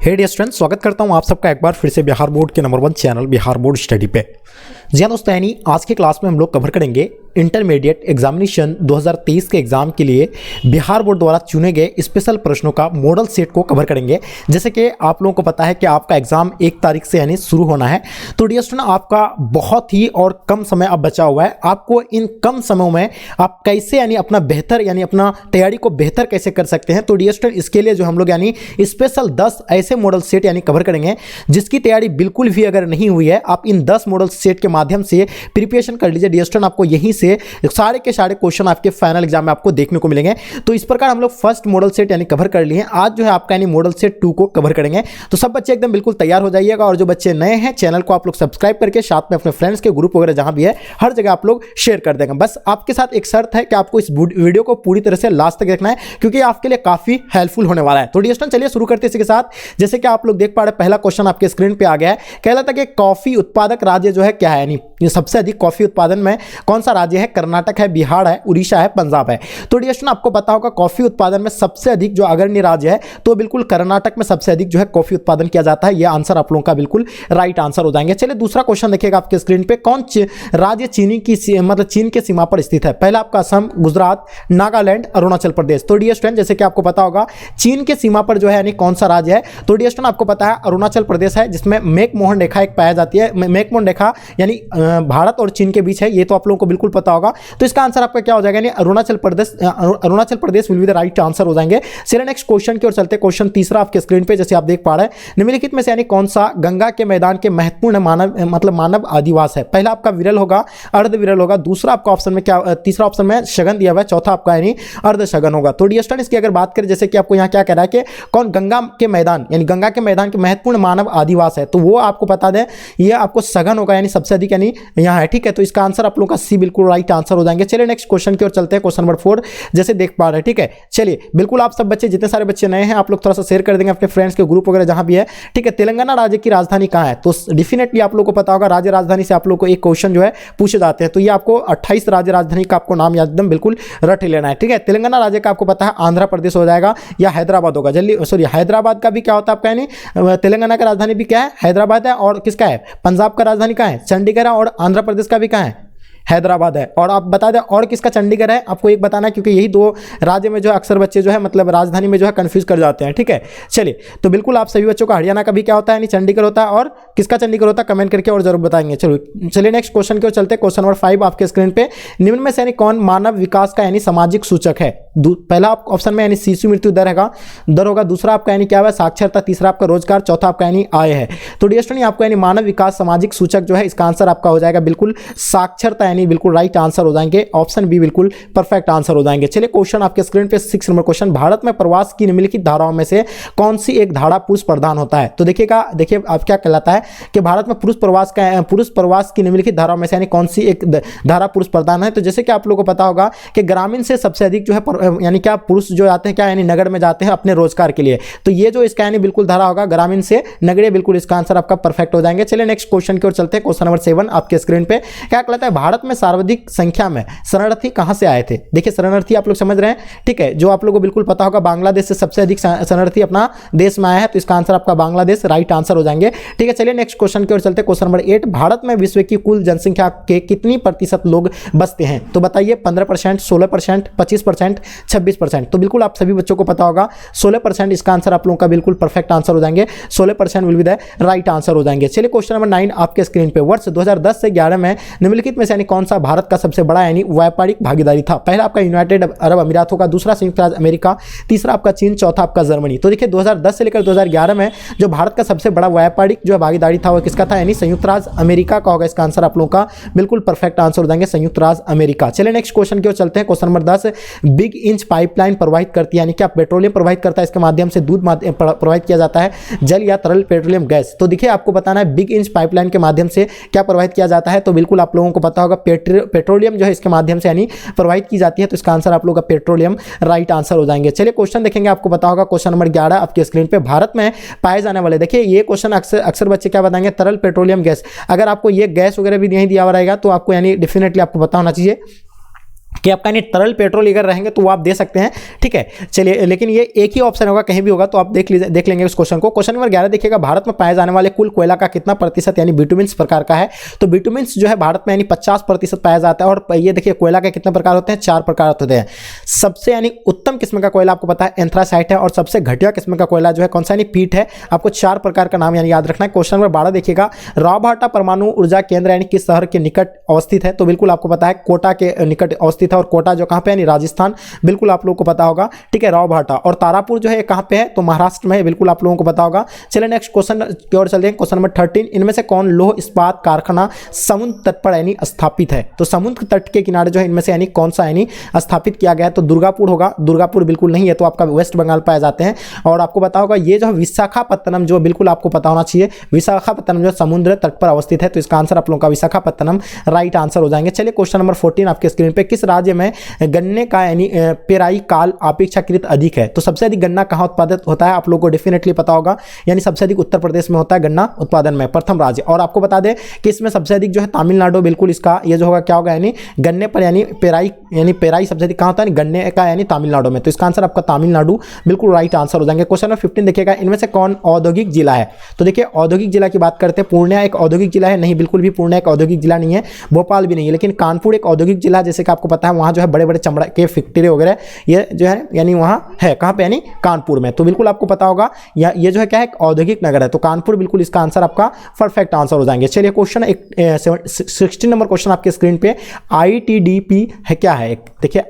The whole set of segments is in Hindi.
हे डियर स्टूडेंट, स्वागत करता हूं आप सबका एक बार फिर से बिहार बोर्ड के number 1 channel Bihar board study पे। जी हाँ दोस्तों, यानी आज की क्लास में हम लोग कवर करेंगे इंटरमीडिएट एग्जामिनेशन 2023 के एग्जाम के लिए बिहार बोर्ड द्वारा चुने गए स्पेशल प्रश्नों का मॉडल सेट को कवर करेंगे। जैसे कि आप लोगों को पता है कि आपका एग्जाम 1 तारीख से यानी शुरू होना है, तो डियर स्टूडेंट आपका बहुत ही और कम समय अब बचा हुआ है। आपको इन कम समयों में आप कैसे यानी अपना बेहतर यानी अपना तैयारी को बेहतर कैसे कर सकते हैं, तो डियर स्टूडेंट इसके लिए जो हम लोग यानी स्पेशल 10 ऐसे मॉडल सेट यानी कवर करेंगे जिसकी तैयारी बिल्कुल भी अगर नहीं हुई है, आप इन 10 मॉडल सेट के माध्यम से प्रिपरेशन कर लीजिए। डियर स्टूडेंट आपको यहीं से सारे के सारे क्वेश्चन आपके फाइनल एग्जाम में आपको देखने को मिलेंगे। तो इस प्रकार हम लोग फर्स्ट मॉडल सेट यानी कवर कर लिए हैं। आज जो है आपका यानी मॉडल सेट 2 को कवर करेंगे। तो सब बच्चे एकदम बिल्कुल तैयार हो जाइएगा, और जो बच्चे नए हैं चैनल को आप लोग सब्सक्राइब करके साथ में अपने फ्रेंड्स के ग्रुप वगैरह जहां भी है हर जगह आप लोग शेयर कर देंगे। बस आपके साथ एक शर्त है कि आपको इस वीडियो को पूरी तरह से लास्ट तक देखना है, क्योंकि आपके लिए काफी हेल्पफुल होने वाला है। तो डियर स्टूडेंट चलिए शुरू करते हैं इसके साथ। जैसे कि आप लोग देख पा रहे हैं, पहला क्वेश्चन आपके स्क्रीन पे आ गया है। कह रहा था कि कॉफी उत्पादक राज्य जो है क्या है, यानी सबसे अधिक कॉफी उत्पादन में कौन सा राज्य है? कर्नाटक है, बिहार है, उड़ीसा है, पंजाब है। तो डियर स्टूडेंट आपको पता होगा कॉफी उत्पादन में सबसे अधिक जो अग्रणी राज्य है तो बिल्कुल कर्नाटक में सबसे अधिक जो है कॉफी उत्पादन किया जाता है। यह आंसर आप लोगों का बिल्कुल राइट आंसर हो जाएंगे। चलिए दूसरा क्वेश्चन देखिएगा आपके स्क्रीन पे। कौन राज्य चीन के सीमा पर स्थित है? पहला आपका असम, गुजरात, नागालैंड, अरुणाचल प्रदेश। तो डियर स्टूडेंट जैसे कि आपको पता होगा चीन के सीमा पर जो है यानी कौन सा राज्य है, तो डियर स्टूडेंट आपको पता है अरुणाचल प्रदेश है, जिसमें मैकमोहन रेखा एक पाया जाती है। मैकमोहन रेखा यानी भारत और चीन के बीच है, ये तो आप लोगों को बिल्कुल पता होगा। तो इसका आंसर आपका क्या हो जाएगा? यानी Arunachal Pradesh will be the right answer हो जाएंगे। चलिए नेक्स्ट क्वेश्चन की ओर चलते हैं। क्वेश्चन तीसरा आपके स्क्रीन पे जैसे आप देख पा रहे हैं, निम्नलिखित में से यानी कौन सा गंगा के मैदान के महत्वपूर्ण मानव आदिवास है? पहला आपका विरल होगा, अर्ध विरल होगा, दूसरा आपका ऑप्शन में क्या, तीसरा ऑप्शन में शगन दिया हुआ है, चौथा आपका यानी अर्ध शगन होगा। तो डियर स्टूडेंट इसकी अगर बात करें, जैसे कि आपको यहाँ क्या कह रहा है कि कौन गंगा के मैदान यानी गंगा के मैदान के महत्वपूर्ण मानव आदिवास है, तो वो आपको बता दें ये आपको सघन होगा, यानी सबसे अधिक यानी यहाँ है। ठीक है, तो इसका आंसर आप लोगों का सी बिल्कुल राइट आंसर हो जाएंगे। चलिए नेक्स्ट क्वेश्चन की ओर चलते हैं। क्वेश्चन नंबर 4 जैसे देख पा रहे हैं। ठीक है, चलिए बिल्कुल आप सब बच्चे जितने सारे बच्चे नए हैं आप लोग थोड़ा सा शेयर कर देंगे अपने फ्रेंड्स के ग्रुप वगैरह जहां भी है। ठीक है, तेलंगाना राज्य की राजधानी कहां है? तो डेफिनेटली आप लोग को पता होगा राज्य राजधानी से आप लोग को एक क्वेश्चन जो है पूछे जाते हैं। तो ये आपको 28 राज्य राजधानी का आपको नाम एकदम बिल्कुल रट लेना है। ठीक है, तेलंगाना राज्य का आपको पता है आंध्र प्रदेश हो जाएगा या हैदराबाद होगा। जल्दी सॉरी, हैदराबाद का भी क्या होता है आपका, यानी तेलंगाना का राजधानी भी क्या है? हैदराबाद है। और किसका है? पंजाब का राजधानी कहां है? चंडीगढ़ है। और आंध्र प्रदेश का भी कहां है? हैदराबाद है। और आप बता दें और किसका चंडीगढ़ है, आपको एक बताना है, क्योंकि यही दो राज्य में जो है अक्सर बच्चे जो है मतलब राजधानी में जो है कंफ्यूज कर जाते हैं। ठीक है, चलिए तो बिल्कुल आप सभी बच्चों का हरियाणा का भी क्या होता है, यानी चंडीगढ़ होता है। और किसका चंडीगढ़ होता है कमेंट करके और जरूर बताएंगे। चलिए नेक्स्ट क्वेश्चन की ओर चलते हैं। क्वेश्चन नंबर 5 आपके स्क्रीन पे, निम्न में से यानी कौन मानव विकास का यानी सामाजिक सूचक है? पहला ऑप्शन में यानी शिशु मृत्यु दर होगा, दूसरा आपका यानी क्या है साक्षरता, तीसरा आपका रोजगार, चौथा आपका यानी आय है। तो डियर स्टूडेंट आपको यानी मानव विकास सामाजिक सूचक जो है इसका आंसर आपका हो जाएगा बिल्कुल साक्षरता, यानी बिल्कुल राइट आंसर हो जाएंगे। ऑप्शन बी बिल्कुल परफेक्ट आंसर हो जाएंगे। चलिए क्वेश्चन आपके स्क्रीन पे 6 नंबर क्वेश्चन, भारत में प्रवास की निम्नलिखित धाराओं में से कौन सी एक धारा पुरुष प्रधान होता है? तो देखिए आप क्या कहलाता है कि भारत में पुरुष प्रवास की निम्नलिखित धाराओं में से यानी कौन सी एक धारा पुरुष प्रधान है? तो जैसे कि आप लोगों को पता होगा कि ग्रामीण से सबसे अधिक जो है यानी क्या पुरुष जो आते हैं क्या यानी नगर में जाते हैं अपने रोजगार के लिए। तो ये जो इसका यानी बिल्कुल धारा होगा ग्रामीण से नगरीय, बिल्कुल इसका आंसर आपका परफेक्ट हो जाएंगे। चलिए नेक्स्ट क्वेश्चन की ओर चलते हैं। क्वेश्चन नंबर 7 आपके स्क्रीन पे क्या कहलाता है, भारत में सर्वाधिक संख्या में शरणार्थी कहां से आए थे? देखिए शरणार्थी आप लोग समझ रहे हैं। ठीक है, जो आप लोगों को बिल्कुल पता होगा बांग्लादेश से सबसे अधिक शरणार्थी अपना देश में आया है, तो इसका आंसर आपका बांग्लादेश राइट आंसर हो जाएंगे। ठीक है, चलिए नेक्स्ट क्वेश्चन की ओर चलते हैं। क्वेश्चन नंबर 8, भारत में विश्व की कुल जनसंख्या के कितनी प्रतिशत लोग बसते हैं? तो बताइए 15%, 16%, 25%, 26%। तो बिल्कुल आप सभी बच्चों को पता होगा 16% इसका आंसर आप लोगों का बिल्कुल परफेक्ट आंसर हो जाएंगे। 16% will be the right answer हो जाएंगे। चलिए क्वेश्चन नंबर 9 आपके स्क्रीन पे, वर्ष 2010 से 11 में निम्नलिखित में से यानी कौन सा भारत का सबसे बड़ा यानी व्यापारिक भागीदारी था? पहला आपका यूनाइटेड अरब अमीरात होगा, दूसरा संयुक्त राज्य अमेरिका, तीसरा आपका चीन, चौथा आपका जर्मनी। तो देखिए 2010 से लेकर 2011 में जो भारत का सबसे बड़ा व्यापारिक जो भागीदारी था वो किसका था, यानी संयुक्त राज्य अमेरिका का होगा। इसका आंसर आप लोगों का बिल्कुल परफेक्ट आंसर हो जाएंगे, संयुक्त राज्य अमेरिका। चलिए नेक्स्ट क्वेश्चन की ओर चलते हैं। Question number 10, big inch pipeline provide करती है, यानी क्या पेट्रोलियम प्रोवाइड करता है, इसके माध्यम से दूध प्रोवाइड किया जाता है, जल या तरल पेट्रोलियम गैस? तो देखिए आपको बताना है बिग इंच पाइपलाइन के माध्यम से क्या प्रोवाइड किया जाता है। तो बिल्कुल आप लोगों को पता होगा पेट्रोलियम जो है इसके माध्यम से यानी प्रोवाइड की जाती है, तो इसका आंसर आप लोगों का पेट्रोलियम राइट आंसर हो जाएंगे। चलिए क्वेश्चन देखेंगे, आपको पता होगा क्वेश्चन नंबर 11 आपके स्क्रीन पे, भारत में पाए जाने वाले, देखिए ये क्वेश्चन अक्सर बच्चे क्या बताएंगे, तरल पेट्रोलियम गैस। अगर आपको ये गैस वगैरह भी नहीं दिया हुआ रहेगा तो आपको यानी डेफिनेटली आपको पता होना चाहिए कि आपका यानी तरल पेट्रोल अगर रहेंगे तो वो आप दे सकते हैं, ठीक है। चलिए, लेकिन ये एक ही ऑप्शन होगा, कहीं भी होगा, तो आप देख लेंगे उस क्वेश्चन को। क्वेश्चन नंबर 11 देखिएगा, भारत में पाए जाने वाले कुल कोयला का कितना प्रतिशत यानी बिटुमिन्स प्रकार का है। तो बिटुमिन्स जो है भारत में यानी 50% पाया जाता है। और ये देखिए कोयला के कितने प्रकार होते हैं, 4 प्रकार होते हैं। सबसे यानी उत्तम किस्म का कोयला आपको पता है एंथ्रासाइट है, और सबसे घटिया किस्म का कोयला जो है कौन सा, यानी पीट है। आपको 4 प्रकार का नाम यानी याद रखना है। क्वेश्चन नंबर 12 देखिएगा, रावभाटा परमाणु ऊर्जा केंद्र यानी किस शहर के निकट अवस्थित है। तो बिल्कुल आपको पता है कोटा के निकट अवस्थित है, और कोटा जो कहाँ पे यानी राजस्थान, बिल्कुल आप लोगों को पता होगा, ठीक है। रावभाटा और तारापुर जो है कहां पे है, तो महाराष्ट्र में है, बिल्कुल आप लोगों को पता होगा। चलिए नेक्स्ट क्वेश्चन की ओर चलते हैं। क्वेश्चन नंबर 13, इनमें से कौन लौह इस्पात कारखाना समुद्र तट पर यानी स्थापित है। तो समुद्र तट के किनारे जो है इनमें से यानी कौन सा यानी स्थापित किया गया है। तो दुर्गापुर होगा, दुर्गापुर बिल्कुल नहीं है, तो आपका वेस्ट बंगाल पाए जाते हैं। और आपको पता होगा ये जो विशाखापत्तनम, जो बिल्कुल आपको पता होना चाहिए, विशाखापत्तनम जो समुद्र तट पर अवस्थित है, तो इसका आंसर आप लोगों का विशाखापत्तनम राइट आंसर हो जाएंगे। चलिए क्वेश्चन नंबर 14 आपके स्क्रीन पे, किस राज्य में गन्ने का यानी पेराई काल अपेक्षाकृत अधिक है। तो सबसे अधिक गन्ना कहां उत्पादित होता है, आप लोगों को डेफिनेटली पता होगा, यानी सबसे अधिक उत्तर प्रदेश में होता है गन्ना उत्पादन में, प्रथम राज्य। और आपको बता दें कि इसमें सबसे अधिक जो है तमिलनाडु, बिल्कुल इसका ये जो होगा क्या होगा, यानी गन्ने पर यानी पेराई सबसे अधिक कहां होता है, गन्ने का यानी तमिलनाडु में। तो इसका आंसर आपका तमिलनाडु बिल्कुल राइट आंसर हो जाएंगे। क्वेश्चन नंबर 15 देखिएगा, इनमें से कौन औद्योगिक जिला है। तो देखिए औद्योगिक जिला की बात करते हैं, पूर्णिया एक औद्योगिक जिला है, नहीं बिल्कुल भी पूर्णिया एक औद्योगिक जिला नहीं है, भोपाल भी नहीं है, लेकिन कानपुर एक औद्योगिक जिला, जैसे कि आपको पता है वहां जो है बड़े बड़े चमड़ा के फैक्ट्री वगैरह ये जो है यानी वहां है, कहां पे, यानी कानपुर में। तो बिल्कुल आपको पता होगा ये जो है क्या है, एक औद्योगिक नगर है, तो कानपुर बिल्कुल इसका आंसर आपका परफेक्ट आंसर हो जाएंगे। चलिए क्वेश्चन 16 नंबर क्वेश्चन आपके स्क्रीन पे, ITDP है क्या है। देखिए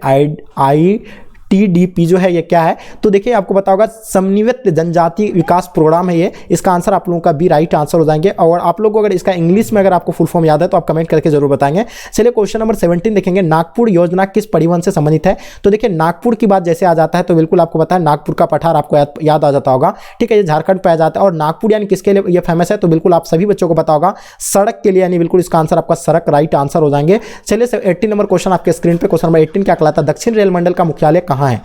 ITDP जो है ये क्या है। तो देखिए आपको पता होगा समन्वित जनजाति विकास प्रोग्राम है ये, इसका आंसर आप लोगों का भी राइट आंसर हो जाएंगे। और आप लोगों को अगर इसका इंग्लिश में अगर आपको फुल फॉर्म याद है तो आप कमेंट करके जरूर बताएंगे। चलिए क्वेश्चन नंबर 17 देखेंगे, नागपुर योजना किस परिवहन से संबंधित है। तो देखिए नागपुर की बात जैसे आ जाता है तो बिल्कुल आपको पता है नागपुर का पठार आपको याद आ जाता होगा, ठीक है, ये झारखंड पे आ जाता है। और नागपुर यानी किसके लिए ये फेमस है, तो बिल्कुल आप सभी बच्चों को पता होगा सड़क के लिए, यानी बिल्कुल इसका आंसर आपका सड़क राइट आंसर हो जाएंगे। चलिए 18 नंबर क्वेश्चन आपके स्क्रीन पे, क्वेश्चन नंबर 18 क्या कहलाता है, दक्षिण रेल मंडल का मुख्यालय कहाँ है।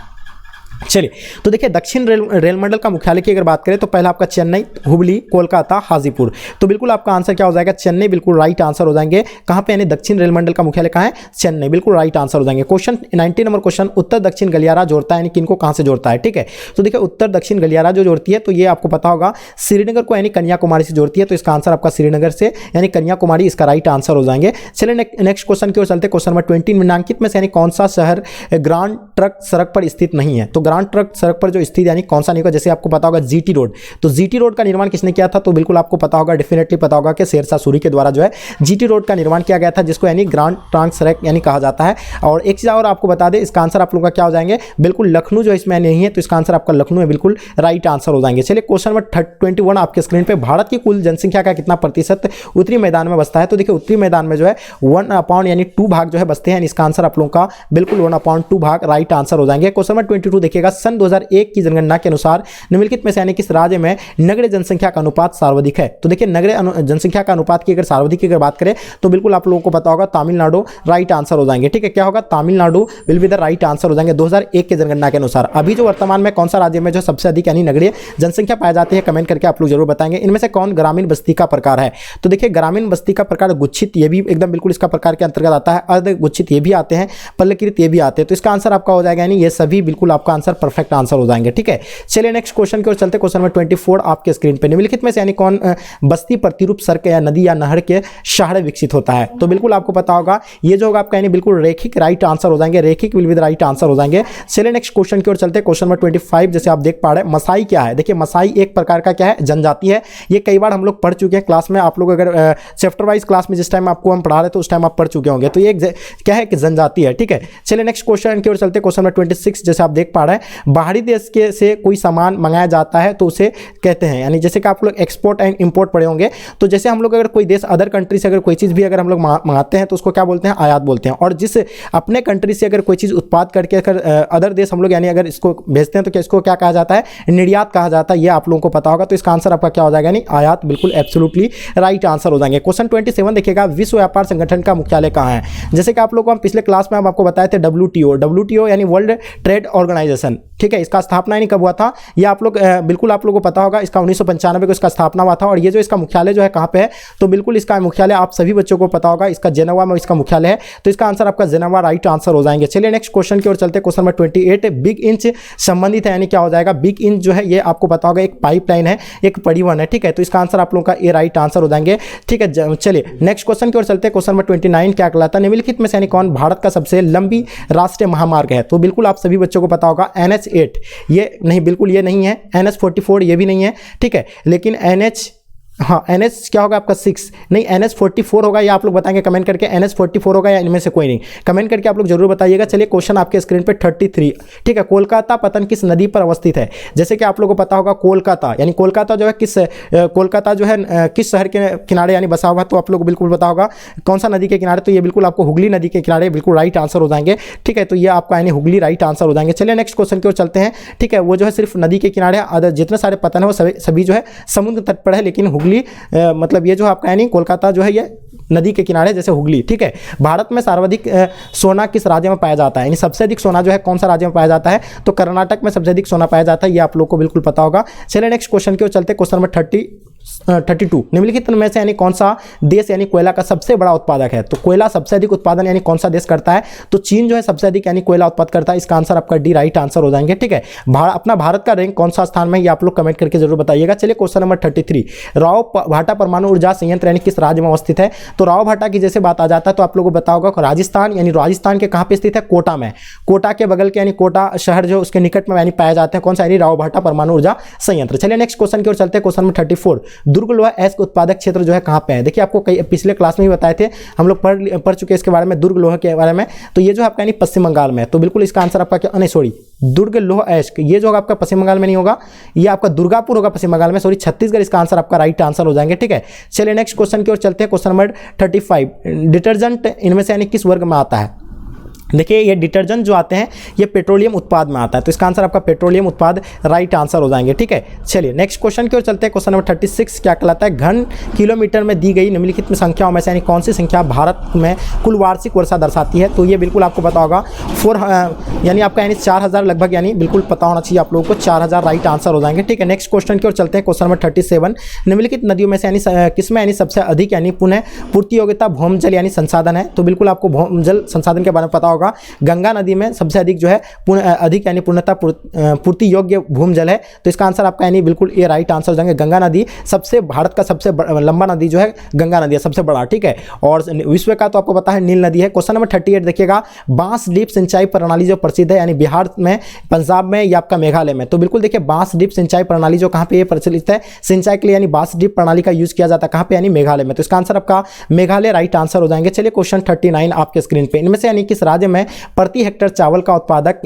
चलिए तो देखिए दक्षिण रेल मंडल का मुख्यालय की अगर बात करें तो पहला आपका चेन्नई, हुबली, कोलकाता, हाजीपुर। तो बिल्कुल आपका आंसर क्या हो जाएगा, चेन्नई बिल्कुल राइट आंसर हो जाएंगे। कहां पे, यानी दक्षिण रेल मंडल का मुख्यालय कहां है, चेन्नई, बिल्कुल राइट आंसर हो जाएंगे। क्वेश्चन 19 नंबर क्वेश्चन, उत्तर दक्षिण गलियारा जोड़ता है, यानी किनको कहां से जोड़ता है, ठीक है। तो देखिए उत्तर दक्षिण गलियारा जो जोड़ती है तो ये आपको पता होगा श्रीनगर को यानी कन्याकुमारी से जोड़ती है, तो इसका आंसर आपका श्रीनगर से यानी कन्याकुमारी इसका राइट आंसर हो जाएंगे। चलिए नेक्स्ट क्वेश्चन की ओर चलते, क्वेश्चन नंबर 20, निम्नलिखित में से यानी कौन सा शहर ग्रांड ट्रक सड़क पर स्थित नहीं है। तो ग्रांड ट्रक सड़क जो स्थित यानी कौन सा नहीं होगा, जैसे आपको पता होगा जीटी रोड। तो जीटी रोड का निर्माण किसने किया था, तो बिल्कुल आपको पता होगा, डेफिनेटली पता होगा कि शेरशाह सूरी के द्वारा जो है जीटी रोड का निर्माण किया गया था, जिसको यानी ग्रांड ट्रंक सड़क यानी कहा जाता है। और एक चीज और आपको बता दें, इसका आंसर आप लोगों का क्या हो जाएंगे, बिल्कुल लखनऊ जो इसमें नहीं है, तो इसका आंसर आपका लखनऊ है, बिल्कुल राइट आंसर हो जाएंगे। चलिए क्वेश्चन नंबर 21 आपके स्क्रीन पे, भारत की कुल जनसंख्या का कितना प्रतिशत उत्तरी मैदान में बसता है। तो देखिए उत्तरी मैदान में जो है 1/2 यानी 2 भाग जो है बसते हैं, इसका आंसर आप लोगों का बिल्कुल 1/2 भाग राइट आंसर हो जाएंगे। क्वेश्चन नंबर 22 देखिएगा, सन 2001 की जनगणना के अनुसार निम्नलिखित में से यानी किस राज्य में नगरीय जनसंख्या का अनुपात सर्वाधिक है। तो देखिए नगरीय जनसंख्या का अनुपात की अगर सर्वाधिक की अगर बात करें तो बिल्कुल आप लोगों को पता होगा तमिलनाडु राइट आंसर हो जाएंगे, ठीक है। क्या होगा, Tamil Nadu will be the right answer हो जाएंगे 2001 के जनगणना के अनुसार। अभी जो वर्तमान में कौन सा राज्य में जो सबसे अधिक यानी नगरीय जनसंख्या पाई जाती है, कमेंट करके आप लोग जरूर बताएंगे। इनमें से कौन ग्रामीण बस्ती का प्रकार है। तो देखिए ग्रामीण बस्ती का प्रकार गुच्छित, ये भी एकदम बिल्कुल इसका प्रकार के अंतर्गत आता है, अर्ध गुच्छित ये भी आते हैं, पल्लकृत ये भी आते हैं। तो इसका आंसर आपका हो जाएगा यानी ये सभी बिल्कुल आपका आंसर परफेक्ट आंसर हो जाएंगे, ठीक है। चलिए नेक्स्ट क्वेश्चन की ओर चलते, क्वेश्चन नंबर 24 आपके स्क्रीन पे, निम्नलिखित में से यानी कौन बस्ती प्रतिरूप सड़क या नदी या नहर के सहारे विकसित होता है। तो बिल्कुल आपको पता होगा ये जो होगा आपका यानी बिल्कुल रेखिक राइट आंसर हो जाएंगे, रेखिक will be the right answer हो जाएंगे। चलिए नेक्स्ट क्वेश्चन की ओर चलते, क्वेश्चन नंबर 25 जैसे आप देख पा रहे हैं, मसाई क्या है। देखिए मसाई एक प्रकार का क्या है, जनजाति है। ये कई बार हम लोग पढ़ चुके हैं क्लास में, आप लोग अगर चैप्टर वाइज क्लास में जिस टाइम आपको हम पढ़ा रहे तो उस टाइम आप पढ़ चुके होंगे। तो ये क्या है कि जनजाति है, ठीक है। चलिए नेक्स्ट क्वेश्चन की ओर चलते, क्वेश्चन नंबर 26 जैसे आप देख पा रहे हैं, बाहरी देश के से कोई सामान मंगाया जाता है तो उसे कहते हैं, यानी जैसे कि आप लोग एक्सपोर्ट एंड इंपोर्ट पढ़े होंगे, तो जैसे हम लोग अगर कोई देश अदर कंट्री से अगर कोई चीज़ भी अगर हम लोग मंगाते हैं तो उसको क्या बोलते हैं, आयात बोलते हैं। और जिस अपने कंट्री से अगर कोई चीज़ उत्पाद करके अगर अदर देश हम लोग यानी अगर इसको भेजते हैं तो क्या इसको क्या कहा जाता है, निर्यात कहा जाता है। ये आप लोगों को पता होगा, तो इसका आंसर आपका क्या हो जाएगा, यानी आयात बिल्कुल एब्सोल्युटली राइट आंसर हो जाएंगे। क्वेश्चन 27 देखिएगा, विश्व व्यापार संगठन का मुख्यालय कहाँ है। जैसे कि आप लोग को हम पिछले क्लास में हम आपको बताए थे WTO यानी वर्ल्ड ट्रेड ऑर्गेनाइजेशन, एजुकेशन, ठीक है, इसका स्थापना यानी कब हुआ था, ये आप लोग बिल्कुल आप लोगों को पता होगा, इसका 1995 को इसका स्थापना हुआ था। और ये जो इसका मुख्यालय जो है कहाँ पे है, तो बिल्कुल इसका मुख्यालय आप सभी बच्चों को पता होगा, इसका जेनेवा में इसका मुख्यालय है। तो इसका आंसर आपका जेनेवा राइट आंसर हो जाएंगे। चलिए नेक्स्ट क्वेश्चन की ओर चलते हैं। क्वेश्चन नंबर 28 बिग इंच संबंधित है, यानी क्या हो जाएगा, बिग इंच जो है ये आपको पता होगा एक पाइपलाइन है, एक परिवहन है, ठीक है। तो इसका आंसर आप लोगों का ए राइट आंसर हो जाएंगे, ठीक है। चलिए नेक्स्ट क्वेश्चन की ओर चलते हैं। क्वेश्चन नंबर 29 क्या कहलाता है, निम्नलिखित में से यानी कौन भारत का सबसे लंबी राष्ट्रीय महामार्ग है। तो बिल्कुल आप सभी बच्चों को पता होगा NH8, ये नहीं, बिल्कुल ये नहीं है। NH44 ये भी नहीं है, ठीक है। लेकिन NH क्या होगा आपका 6, नहीं NH44 होगा, या आप लोग बताएंगे कमेंट करके NH44 होगा या इनमें से कोई नहीं, कमेंट करके आप लोग जरूर बताइएगा। चलिए क्वेश्चन आपके स्क्रीन पे 33, ठीक है। कोलकाता पतन किस नदी पर अवस्थित है। जैसे कि आप लोगों को पता होगा कोलकाता, यानी कोलकाता जो है कोलकाता जो है किस शहर के किनारे यानी बसा हुआ है, तो आप लोग को बिल्कुल पता होगा कौन सा नदी के किनारे, तो ये बिल्कुल आपको हुगली नदी के किनारे बिल्कुल राइट आंसर हो जाएंगे, ठीक है। तो ये आपका यानी हुगली राइट आंसर हो जाएंगे। चलिए नेक्स्ट क्वेश्चन की ओर चलते हैं, ठीक है। वो जो है सिर्फ नदी के किनारे है, जितने सारे पतन है वो सभी जो है समुद्र तट पर है, लेकिन हुगली मतलब ये जो आपका यानी कोलकाता जो है ये नदी के किनारे जैसे हुगली, ठीक है। भारत में सर्वाधिक सोना किस राज्य में पाया जाता है, यानी सबसे अधिक सोना जो है कौन सा राज्य में पाया जाता है, तो कर्नाटक में सबसे अधिक सोना पाया जाता है, ये आप लोग को बिल्कुल पता होगा। चलिए नेक्स्ट क्वेश्चन की ओर चलते हैं। क्वेश्चन नंबर 32 निम्नलिखित में से यानी कौन सा देश यानी कोयला का सबसे बड़ा उत्पादक है। तो कोयला सबसे अधिक उत्पादन यानी कौन सा देश करता है, तो चीन जो है सबसे अधिक यानी कोयला उत्पादन करता है। इसका आंसर आपका डी राइट आंसर हो जाएंगे, ठीक है। अपना भारत का रैंक कौन सा स्थान में, ये आप लोग कमेंट करके जरूर बताइएगा। चलिए क्वेश्चन नंबर 33 राव भाटा परमाणु ऊर्जा संयंत्र यानी किस राज्य में अवस्थित है। तो राव भाटा की जैसे बात आ जाता है तो आप लोगों को बताओगा राजस्थान, यानी राजस्थान के कहाँ पे स्थित है, कोटा में, कोटा के बगल के यानी कोटा शहर जो उसके निकट में यानी पाए जाते हैं, कौन सा, यानी राव भाटा परमाणु ऊर्जा संयंत्र। चलिए नेक्स्ट क्वेश्चन की ओर चलते हैं। क्वेश्चन नंबर 34 दुर्ग लोहा एस उत्पादक क्षेत्र जो है कहाँ पे है। देखिए आपको कई पिछले क्लास में भी बताए थे, हम लोग पढ़ चुके हैं इसके बारे में, दुर्ग लोहा के बारे में। तो ये जो आपका यानी पश्चिम बंगाल में है, तो बिल्कुल इसका आंसर आपका क्या, नहीं सॉरी, दुर्ग लोह एस्क, ये जो आपका पश्चिम बंगाल में नहीं होगा, ये आपका दुर्गापुर होगा पश्चिम बंगाल में, सॉरी छत्तीसगढ़। इसका आंसर आपका राइट आंसर हो जाएंगे, ठीक है। चलिए नेक्स्ट क्वेश्चन की ओर चलते हैं। क्वेश्चन नंबर 35 डिटर्जेंट इनमें से यानी किस वर्ग में आता है। देखिए ये डिटर्जेंट जो आते हैं ये पेट्रोलियम उत्पाद में आता है, तो इसका आंसर आपका पेट्रोलियम उत्पाद राइट आंसर हो जाएंगे, ठीक है। चलिए नेक्स्ट क्वेश्चन की ओर चलते हैं। क्वेश्चन नंबर 36 क्या कहलाता है, घन किलोमीटर में दी गई निम्नलिखित में संख्याओं में से यानी कौन सी संख्या भारत में कुल वार्षिक वर्षा दर्शाती है। तो ये बिल्कुल आपको पता होगा 4 यानी आपका यानी 4000 लगभग, यानी बिल्कुल पता होना चाहिए आप लोगों को, 4000 राइट आंसर हो जाएंगे, ठीक है। नेक्स्ट क्वेश्चन की ओर चलते हैं। क्वेश्चन नंबर 37 निम्नलिखित नदियों में से यानी किसमें यानी सबसे अधिक यानी पुनः पूर्ति योग्यता भौम जल यानी संसाधन है। तो बिल्कुल आपको भौम जल संसाधन के बारे में पता होगा, गंगा नदी में सबसे अधिक जो है अधिक यानी पूर्णता पूर्ति योग्य भूमि जल है। तो इसका आंसर आपका यानी बिल्कुल ये राइट आंसर हो जाएंगे। गंगा नदी सबसे भारत का सबसे लंबा नदी जो है गंगा नदी है, सबसे बड़ा, ठीक है। और विश्व का तो आपको पता है नील नदी है। क्वेश्चन नंबर 38 देखिएगा, बांस ड्रिप सिंचाई प्रणाली जो प्रसिद्ध है यानी बिहार में, पंजाब में या आपका मेघालय में। तो बिल्कुल देखिए बांस ड्रिप सिंचाई प्रणाली जो कहाँ पे ये प्रचलित है सिंचाई के लिए, यानी बांस ड्रिप प्रणाली का यूज किया जाता है कहाँ पे, यानी मेघालय में। तो इसका आंसर आपका मेघालय राइट आंसर हो जाएंगे। चलिए क्वेश्चन 39 आपके स्क्रीन पे, इनमें से यानी किस राज्य में प्रति हेक्टेयर चावल का उत्पादक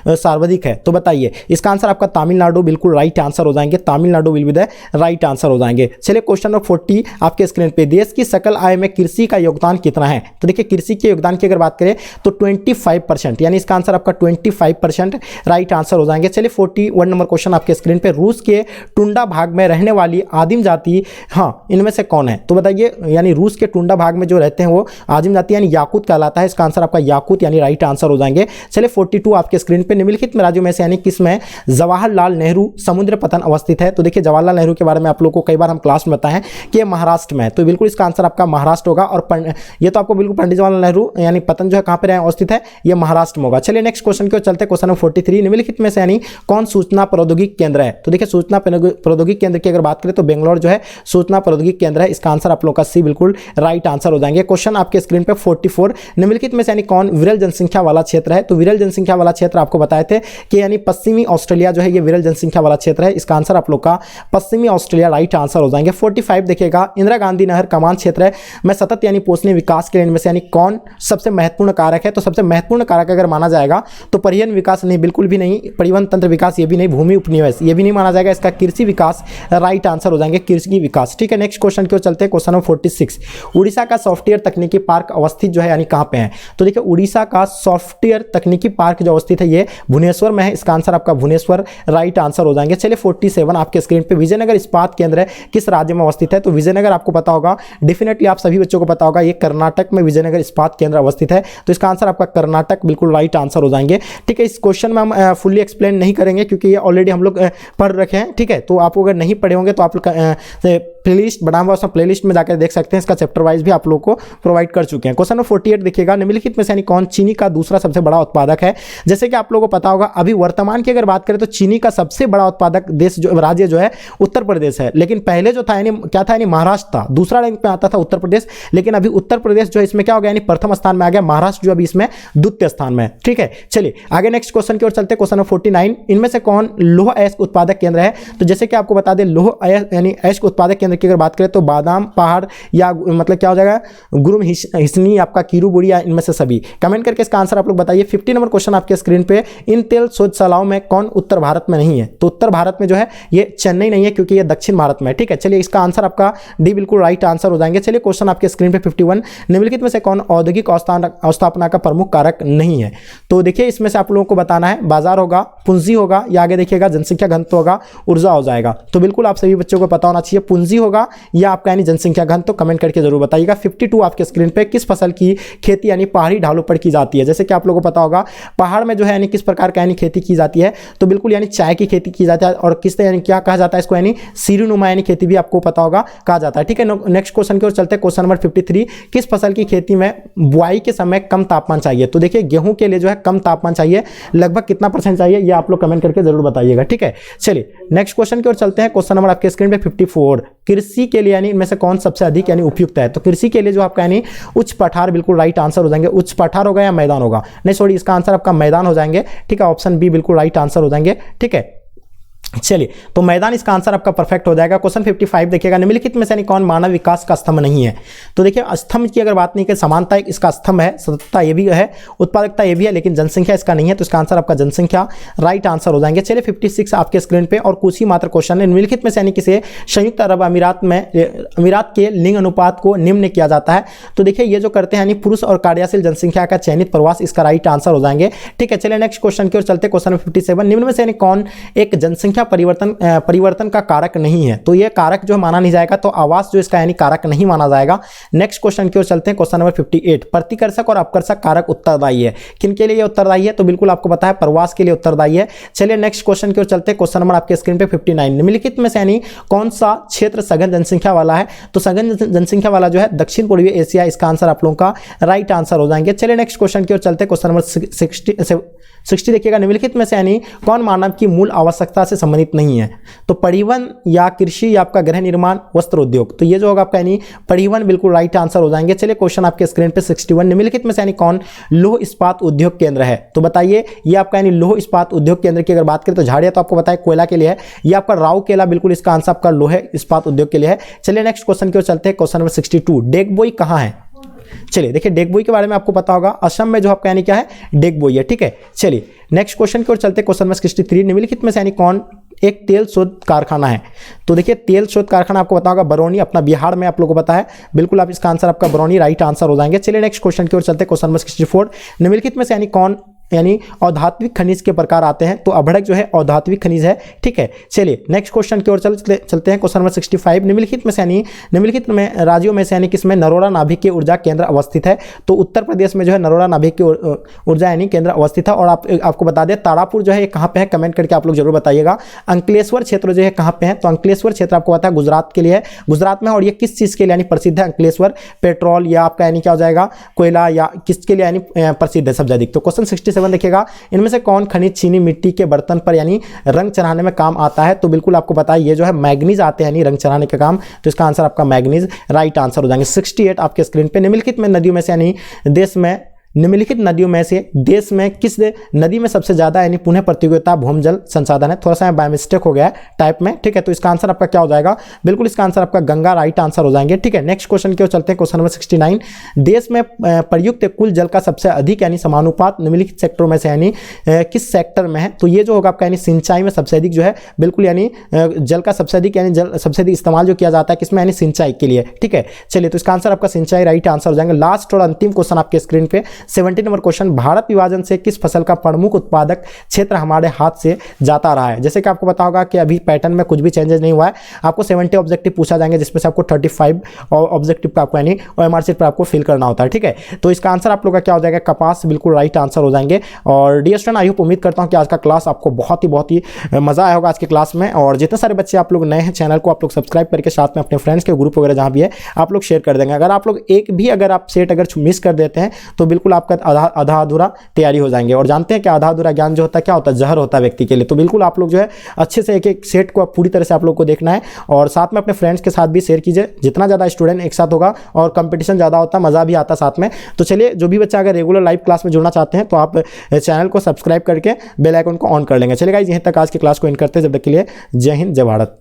सर्वाधिक है। तो बताइए इसका आंसर आपका तमिलनाडु बिल्कुल राइट आंसर हो जाएंगे, Tamil Nadu will be the right answer हो जाएंगे। चलिए क्वेश्चन नंबर 40 आपके स्क्रीन पे, देश की सकल आय में कृषि का योगदान कितना है। तो देखिए कृषि के योगदान की अगर बात करें तो 25%, यानी इसका आंसर आपका 25% राइट आंसर हो जाएंगे। चलिए 41 नंबर क्वेश्चन आपके स्क्रीन पे, रूस के टुंडा भाग में रहने वाली आदिम जाति हाँ इनमें से कौन है। तो बताइए यानी रूस के टुंडा भाग में जो रहते हैं वो आदिम जाति यानी याकूत कहलाता है। इसका आंसर आपका याकूत यानी राइट आंसर हो जाएंगे। चलिए 42 आपके स्क्रीन पे, निम्नलिखित में राज्यों में से यानी किसमें जवाहरलाल नेहरू समुद्र पतन अवस्थित है। तो देखिए जवाहरलाल नेहरू के बारे में आप लोग को कई बार हम क्लास में बताएं कि ये महाराष्ट्र में है, तो बिल्कुल इसका आंसर आपका महाराष्ट्र होगा। और ये तो आपको बिल्कुल पंडित जवाहरलाल नेहरू यानी पतन जो है कहाँ पर अवस्थित है, ये महाराष्ट्र में होगा। चलिए नेक्स्ट क्वेश्चन की ओर चलते हैं। क्वेश्चन नंबर 43 निम्नलिखित में से यानी कौन सूचना प्रौद्योगिकी केंद्र है। तो देखिए सूचना प्रौद्योगिकी केंद्र की अगर बात करें तो बेंगलोर जो है सूचना प्रौद्योगिकी केंद्र है। इसका आंसर आप लोग का सी बिल्कुल राइट आंसर हो जाएंगे। क्वेश्चन आपके स्क्रीन पे 44 निम्नलिखित में से यानी कौन विरल जनसंख्या वाला क्षेत्र है। तो विरल जनसंख्या वाला क्षेत्र आपको बताए थे कि यानी पश्चिमी ऑस्ट्रेलिया जो है ये विरल जनसंख्या वाला क्षेत्र है। इसका आंसर आप लोग का पश्चिमी ऑस्ट्रेलिया राइट आंसर हो जाएंगे। 45 देखिएगा, इंदिरा गांधी नहर कमान क्षेत्र है में सतत यानी पोषणीय विकास के लिए इनमें से यानी कौन सबसे महत्वपूर्ण कारक है। तो सबसे महत्वपूर्ण कारक अगर माना जाएगा तो परिवहन विकास नहीं, बिल्कुल भी नहीं, परिवहन तंत्र विकास ये भी नहीं, भूमि उपनिवेश ये भी नहीं माना जाएगा। इसका कृषि विकास राइट आंसर हो जाएंगे, कृषि विकास, ठीक है। नेक्स्ट क्वेश्चन की ओर चलते हैं। क्वेश्चन नंबर 46 उड़ीसा का सॉफ्टवेयर तकनीकी पार्क अवस्थित जो है यानी कहाँ पे है। तो देखिए उड़ीसा का सॉफ्टवेयर तकनीकी पार्क जो अवस्थित है ये भुवनेश्वर में है। इसका आंसर आपका भुवनेश्वर राइट आंसर हो जाएंगे। चलिए 47 आपके स्क्रीन पे विजयनगर इस्पात केंद्र है किस राज्य में अवस्थित है? तो विजयनगर आपको पता होगा, डेफिनेटली आप सभी बच्चों को पता होगा, ये कर्नाटक में विजयनगर इस्पात केंद्र अवस्थित है। तो इसका आंसर आपका कर्नाटक बिल्कुल राइट आंसर हो जाएंगे। ठीक है, इस क्वेश्चन में हम फुल्ली एक्सप्लेन नहीं करेंगे क्योंकि ये ऑलरेडी हम लोग पढ़ रखे हैं। ठीक है, तो आप अगर नहीं पढ़े होंगे तो आप प्लेलिस्ट बना हुआ, उसमें प्लेलिस्ट में जाकर देख सकते हैं। इसका चैप्टर वाइज भी आप लोग को प्रोवाइड कर चुके हैं। क्वेश्चन नंबर 48 देखिएगा, निम्नलिखित में से यानी कौन चीनी का दूसरा सबसे बड़ा उत्पादक है? जैसे कि आप लोगों को पता होगा, अभी वर्तमान की अगर बात करें तो चीनी का सबसे बड़ा उत्पादक देश जो राज्य जो है उत्तर प्रदेश है। लेकिन पहले जो था यानी क्या था, यानी महाराष्ट्र था, दूसरा रैंक पे आता था उत्तर प्रदेश। लेकिन अभी उत्तर प्रदेश जो है इसमें क्या हो गया, यानी प्रथम स्थान में आ गया। महाराष्ट्र जो अभी इसमें द्वितीय स्थान में है। ठीक है, चलिए आगे नेक्स्ट क्वेश्चन की ओर चलते हैं। क्वेश्चन नंबर 49, इनमें से कौन लौह अयस्क उत्पादक केंद्र है? तो जैसे कि आपको बता दें, लौह यानी अयस्क उत्पादक केंद्र की अगर बात करें तो बादाम पहाड़ या मतलब क्या हो जाएगा, गुरुम हिसनी, आपका कीरूबुड़ी, या इनमें से सभी। कमेंट करके इसका आंसर आप लोग बताइए। 50 नंबर क्वेश्चन आपके स्क्रीन पे, इन तेल शोधशालाओं में कौन उत्तर भारत में नहीं है? तो उत्तर भारत में जो है ये चेन्नई नहीं है क्योंकि ये दक्षिण भारत में है। ठीक है, चलिए इसका आंसर आपका डी बिल्कुल राइट आंसर हो जाएंगे। चलिए क्वेश्चन आपके स्क्रीन पे 51, निम्नलिखित में से कौन औद्योगिक अवस्थापना का प्रमुख कारक नहीं है? तो देखिए इसमें से आप लोगों को बताना है, बाजार होगा, पूंजी होगा, या आगे देखिएगा जनसंख्या घनत्व होगा, ऊर्जा हो जाएगा। तो बिल्कुल आप सभी बच्चों को पता होना चाहिए, पूंजी होगा या आपका यानी जनसंख्या घनत्व। तो कमेंट करके जरूर बताइएगा। 52 आपके स्क्रीन पे, किस फसल की खेती यानी पहाड़ी ढालों पर की जाती है? जैसे कि आप लोगों को पता होगा, पहाड़ में जो है यानी किस प्रकार का यानी खेती की जाती है? तो बिल्कुल यानी चाय की खेती की जाती है। और किस यानी क्या कहा जाता है इसको, यानी सीढ़ीनुमा यानी खेती भी आपको पता होगा कहा जाता है। ठीक है, नेक्स्ट क्वेश्चन की ओर चलते हैं। क्वेश्चन नंबर 53, किस फसल की खेती में बुआई के समय कम तापमान चाहिए? तो देखिए गेहूं के लिए जो है कम तापमान चाहिए, लगभग कितना % चाहिए ये आप लोग कमेंट करके जरूर बताइएगा। ठीक है, चलिए नेक्स्ट क्वेश्चन की ओर चलते हैं। क्वेश्चन नंबर आपके स्क्रीन पे 54, कृषि के लिए यानी इनमें से कौन सबसे अधिक यानी उपयुक्त है? तो कृषि के लिए जो आपका यानी उच्च पठार बिल्कुल राइट आंसर हो जाएंगे। उच्च पठार होगा या मैदान होगा? नहीं सॉरी, इसका आंसर आपका मैदान हो जाएंगे। ठीक है, ऑप्शन बी बिल्कुल राइट आंसर हो जाएंगे। ठीक है, चलिए तो मैदान इसका आंसर आपका परफेक्ट हो जाएगा। क्वेश्चन 55 देखिएगा, निम्नलिखित में से यानी कौन मानव विकास का स्तंभ नहीं है? तो देखिए स्तंभ की अगर बात नहीं करें, समानता इसका स्तंभ है, सततता ये भी है, उत्पादकता ये भी है, लेकिन जनसंख्या इसका नहीं है। तो इसका आंसर आपका जनसंख्या राइट आंसर हो जाएंगे। चलिए 56 आपके स्क्रीन पे, और कुछ ही मात्र क्वेश्चन है, निम्नलिखित में से यानी किसे संयुक्त अरब अमीरात के लिंग अनुपात को निम्न किया जाता है? तो देखिए ये जो करते हैं यानी पुरुष और कार्यशील जनसंख्या का चयनित प्रवास, इसका राइट आंसर हो जाएंगे। ठीक है, चलिए नेक्स्ट क्वेश्चन की ओर चलते। क्वेश्चन 57, निम्न में से यानी कौन एक जनसंख्या परिवर्तन का कारक नहीं है? तो ये कारक जो माना नहीं जाएगा, तो आवास जो इसका यानी कारक नहीं माना जाएगा। नेक्स्ट क्वेश्चन की ओर चलते हैं। क्वेश्चन नंबर 58, प्रतिकर्षक और अपकर्षक कारक उत्तरदायी है? किन के लिए ये उत्तरदायी है? तो बिल्कुल आपको पता है, प्रवास के लिए उत्तरदायी है। चलिए नेक्स्ट क्वेश्चन की ओर चलते हैं। क्वेश्चन नंबर आपके स्क्रीन पे 59, निम्नलिखित में से यानी कौन सा क्षेत्र सघन जनसंख्या वाला है? तो सघन जनसंख्या वाला जो है दक्षिण पूर्वी एशिया, इसका आंसर आप लोगों का राइट आंसर हो जाएंगे। चलिए नेक्स्ट क्वेश्चन की ओर चलते हैं। क्वेश्चन नंबर 60 देखिएगा, निम्नलिखित में से यानी कौन मानव की मूल आवश्यकता से संबंधित नहीं है? तो परिवहन या कृषि या आपका गृह निर्माण, वस्त्र उद्योग। तो ये जो होगा आपका यानी परिवहन बिल्कुल राइट आंसर हो जाएंगे। चलिए क्वेश्चन आपके स्क्रीन पे 61, निम्नलिखित में से यानी कौन लौह इस्पात उद्योग केंद्र है? तो बताइए ये आपका यानी लौह इस्पात उद्योग केंद्र की अगर बात करें तो झाड़िया तो आपको बताया कोयला के लिए है, ये आपका राउरकेला बिल्कुल इसका आंसर आपका लौह इस्पात उद्योग के लिए है। चलिए नेक्स्ट क्वेश्चन की ओर चलते हैं। क्वेश्चन नंबर 62, डेगबोई कहाँ है? चलिए देखिए डेगबोई के बारे में आपको पता होगा, असम में जो आपका यानी क्या है, डेगबोई है। ठीक है, चलिए नेक्स्ट क्वेश्चन की ओर चलते हैं। क्वेश्चन नंबर 63, निम्नलिखित में से यानी कौन एक तेल शोध कारखाना है? तो देखिए तेल शोध कारखाना आपको पता होगा बरौनी, अपना बिहार में आप लोगों को पता है, बिल्कुल आप इसका आंसर आपका बरौनी राइट आंसर हो जाएंगे। चलिए नेक्स्ट क्वेश्चन की ओर चलते हैं। क्वेश्चन नंबर 64, निम्नलिखित में से यानी कौन यानी अधात्विक खनिज के प्रकार आते हैं? तो अभड़क जो है अधात्विक खनिज है। ठीक है, चलिए नेक्स्ट क्वेश्चन की ओर चलते हैं। क्वेश्चन नंबर 65, निम्नलिखित में से यानी निम्नलिखित में राज्यों में से यानी किसमें नरोरा नाभिक के ऊर्जा केंद्र अवस्थित है? तो उत्तर प्रदेश में जो है नरोरा नाभिक की ऊर्जा यानी केंद्र अवस्थित है। और आपको बता दें तारापुर जो है ये कहाँ पे है, कमेंट करके आप लोग जरूर बताइएगा। अंकलेश्वर क्षेत्र जो है कहाँ पे है? तो अंकलेश्वर क्षेत्र आपको पता है गुजरात के लिए है, गुजरात में। और ये किस चीज़ के लिए यानी प्रसिद्ध है अंकलेश्वर? पेट्रोल या आपका यानी क्या हो जाएगा, कोयला, या किसके लिए यानी प्रसिद्ध है सबसे अधिक? तो क्वेश्चन 67 देखिएगा, इनमें से कौन खनिज चीनी मिट्टी के बर्तन पर यानी रंग चढ़ाने में काम आता है? तो बिल्कुल आपको पता है ये जो है मैग्नीज आते हैं यानी रंग चढ़ाने का काम। तो इसका आंसर आपका मैग्नीज राइट आंसर हो जाएंगे। 68 आपके स्क्रीन पे, निम्नलिखित में नदियों में से यानी निम्नलिखित नदियों में से देश में किस नदी में सबसे ज्यादा यानी पुनः प्रतियोगिता भूमजल संसाधन है? थोड़ा सा बाय मिस्टेक हो गया है टाइप में। ठीक है, तो इसका आंसर आपका क्या हो जाएगा? बिल्कुल इसका आंसर आपका गंगा राइट आंसर हो जाएंगे। ठीक है, नेक्स्ट क्वेश्चन की ओर चलते हैं। क्वेश्चन नंबर 69, देश में प्रयुक्त कुल जल का सबसे अधिक यानी समानुपात निम्नलिखित सेक्टरों में से यानी किस सेक्टर में है? तो ये जो होगा आपका यानी सिंचाई में सबसे अधिक जो है बिल्कुल यानी जल का सबसे अधिक यानी जल सबसे अधिक इस्तेमाल जो किया जाता है किसमें, यानी सिंचाई के लिए। ठीक है, चलिए तो इसका आंसर आपका सिंचाई राइट आंसर हो जाएंगे। लास्ट और अंतिम क्वेश्चन आपके स्क्रीन पे 70 नंबर क्वेश्चन, भारत विभाजन से किस फसल का प्रमुख उत्पादक क्षेत्र हमारे हाथ से जाता रहा है। जैसे कि आपको पता होगा कि अभी पैटर्न में कुछ भी चेंजेस नहीं हुआ है, आपको 70 ऑब्जेक्टिव पूछा जाएंगे जिसमें से आपको 35 ऑब्जेक्टिव का आपको यानी OMR शीट पर आपको फिल करना होता है, ठीक है। तो इसका आंसर आप लोग का क्या हो जाएगा, कपास, बिल्कुल राइट आंसर हो जाएंगे। और डियर स्टूडेंट, आई होप उम्मीद करता हूं कि आज का क्लास आपको बहुत ही मजा आया होगा आज के क्लास में। और जितने सारे बच्चे आप लोग नए हैं चैनल को आप लोग सब्सक्राइब करके साथ में अपने फ्रेंड्स के ग्रुप वगैरह जहां भी है आप लोग शेयर कर देंगे। अगर आप लोग एक भी अगर आप सेट अगर मिस कर देते हैं तो बिल्कुल आपका आधा अधूरा तैयारी हो जाएंगे। और जानते हैं कि आधा अधूरा ज्ञान जो होता है क्या होता है, जहर होता है व्यक्ति के लिए। तो बिल्कुल आप लोग जो है अच्छे से एक एक सेट को पूरी तरह से आप लोग को देखना है और साथ में अपने फ्रेंड्स के साथ भी शेयर कीजिए। जितना ज़्यादा स्टूडेंट एक साथ होगा और कंपटीशन ज़्यादा होता है, मज़ा भी आता साथ में। तो चलिए, जो भी बच्चा अगर रेगुलर लाइव क्लास में जुड़ना चाहते हैं तो आप चैनल को सब्सक्राइब करके बेल आइकन को ऑन कर लेंगे। चलिए गाइस, यहीं तक आज की क्लास को एंड करते हैं। जब तक के लिए जय हिंद, जय भारत।